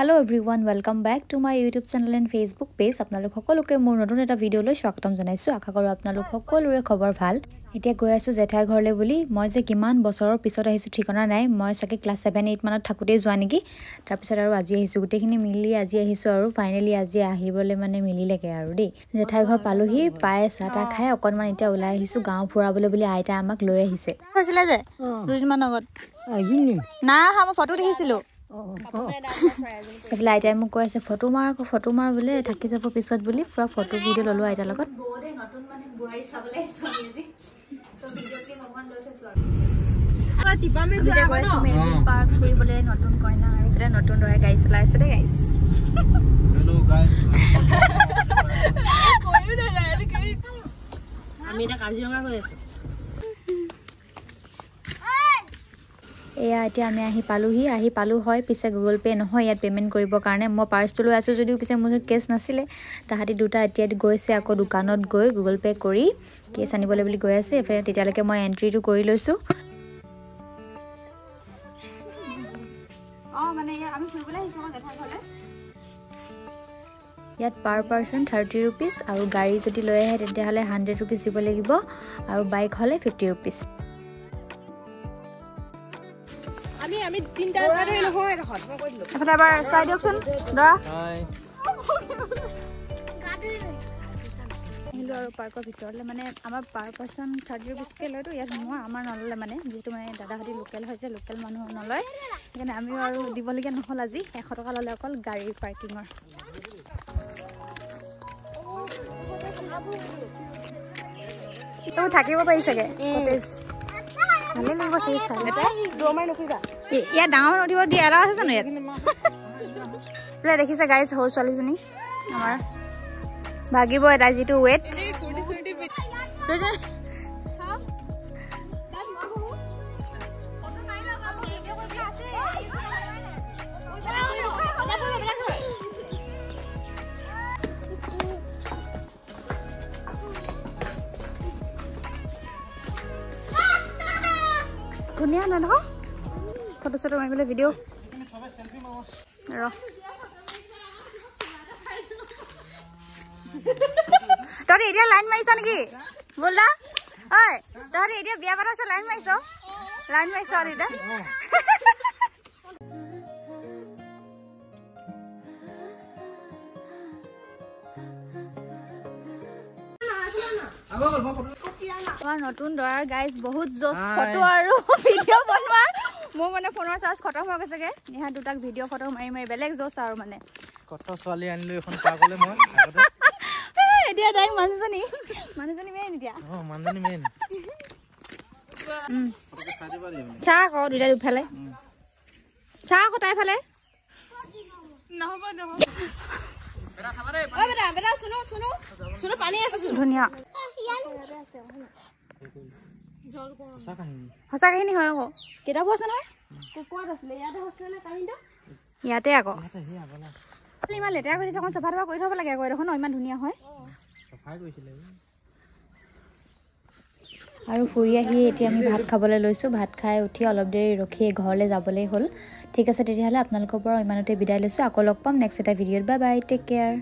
Hello everyone, welcome back to my YouTube channel and Facebook page. আপোনালোক সকলোকে মোৰ নতুন এটা ভিডিও লৈ স্বাগতম জনাইছো। আশা কৰো আপোনালোক সকলোৰে খবৰ ভাল। এতিয়া গৈ আছো জেঠাই ঘৰলে বুলি। মই যে কিমান বছৰৰ পিছত আহিছো ঠিকনা নাই। মই সাকে ক্লাস 7 8 মানত থাকুতেই যোৱা নেকি। তাৰ পিছত আৰু আজি আহিছো গুটেখিনি মিলি আজি আহিছো আৰু ফাইনালি আজি আহিবলে মানে মিলিলেকে আৰু দেই। জেঠাই ঘৰ পালোহি পায় সাটা খাই অকনমান এতিয়া ওলাই আহিছো গাঁও ফুৰাবলৈ বুলি আইতা আমাক লৈ আহিছে। হৈছিলে যে দুদিনমান আগত না মই ফটো দেখিছিলো। এফালে আইতাই মোক কৈ আছে ফটো মাৰ বোলে থাকি যাব পিছত বুলি পুৰা ফটো ভিডিও ললো আইতাৰ লগত বৌদে নতুন মানে বুঢ়াই চাবলৈ আহিছো আজি তো ভিডিওকে ভগৱান লৈ থৈছো আৰু টিপামে যোৱা ন মেৰিন পাৰ্ক ফুৰিবলৈ নতুন কইনা আৰু এটা নতুন দৰে গাড়ী চলাই আছে দে গাইস হেল্ল গাইস কইও না যায় আমি এটা কাজিৰঙা হৈ আছো এয়া এতিয়া আমি আহি পালো হয় পিছে গুগল পে নহয় ইয়াত পেমেন্ট কৰিব কাৰণে মই পাৰ্চটো লৈ আছো যদিও পিছে মোৰ কেছ নাছিলে তাহাতি দুটা এতিয়া গৈছে আকৌ দোকানত গৈ গুগল পে কৰি কেছ আনিবলৈ বুলি গৈ আছে এফালে তেতিয়ালৈকে মই এন্ট্ৰিটো কৰি লৈছো মানে আমি ফুৰিবলৈ আহিছো জেঠাই ঘৰলে ইয়াত পাৰ পাৰসন 30 रुपीस আৰু গাড়ী যদি লৈ আহে তেতিয়াহলে 100 रुपीस দিব লাগিব আৰু বাইক হলে 50 रुपीस আমি তিনটা ধৰি নহয় দেখত মই কৈ দিলো এফালে এবাৰ চাই দিয়কচোন দা হাই হিলো আৰু পাৰ্কৰ ভিতৰলে মানে আমাৰ পাৰ পাৰসন 30 रुपीस কে লয়তো ইয়াত মই আমাৰ নললে মানে যেটো মানে দাদাহতি লোকেল হৈছে লোকেল মানুহ নলয় সেইকাৰণে আমি আৰু দিবলগীয়া নহল আজি 100 টকা ললে অকল গাড়ী পাৰ্কিংৰ তো থাকিব পাৰিছাগে কটেজ ভালে লাগিব সেই চাই এটা দোমাই নকিবা ইয়া ডাঙৰ নদিব দি এৰা আছে জানো ইয়াত প্লে দেখিছে গাইস হৌ ছোৱালীজনী আমাৰ ভাগিব এটা যেটো ওয়েট ধুনিয়া না দেখো ফটো ফটো মাৰিবলৈ ভিডিও সবে সেলফি মাৰো ৰ তই এতিয়া লাইন মাৰিছ নেকি বললা ঐ তই এতিয়া বিয়া পাতাছ লাইন মাৰিছ আৰু এটা আমাৰ নতুন দৰাৰ গাইস বহুত জোস ফটো আৰু ভিডিও বনোৱাৰ মোৰ মানে ফোনৰ চাৰ্জ খতম হৈ গৈছেগে ইহা দুটাক ভিডিও ফটো মাৰি বেলেগ জোস আৰু মানে কত ছোৱালী আনিলো এখন পাগলে মই আগতে এতিয়া দাই মানুহজনী মেইন দিয়া মানুহজনী মেইন চা ক দুটা দুফালে চা কটাই ফালে নহব বেটা খাবা ৰে ও বেটা শুনো পানী আছে ধুনিয়া জল কোন হসা কাহিনী হয় আকৌ কেটা বছ নহয় কোকোৱাত আছিল ইয়াতে হসলে না কাহিনীটো ইয়াতে আকৌ ইমান লেটাৰ কৰি যখন সফা কৰি থব লাগে আকৌ দেখোন ইমান ধুনিয়া হয় সফাই কৰিছিলে আৰু ফুৰি আহি এতিয়া আমি ভাত খাবলৈ লৈছো ভাত খাই উঠি অলপ দেৰি ৰখি ঘৰলৈ যাবলৈ হ'ল ঠিক আছে তেতিয়াহলে আপোনালোকৰ পৰা ইমানতে বিদায় লৈছো আকৌ লগ পাম নেক্সট এটা ভিডিঅ'ত বাই বাই টেক কেয়াৰ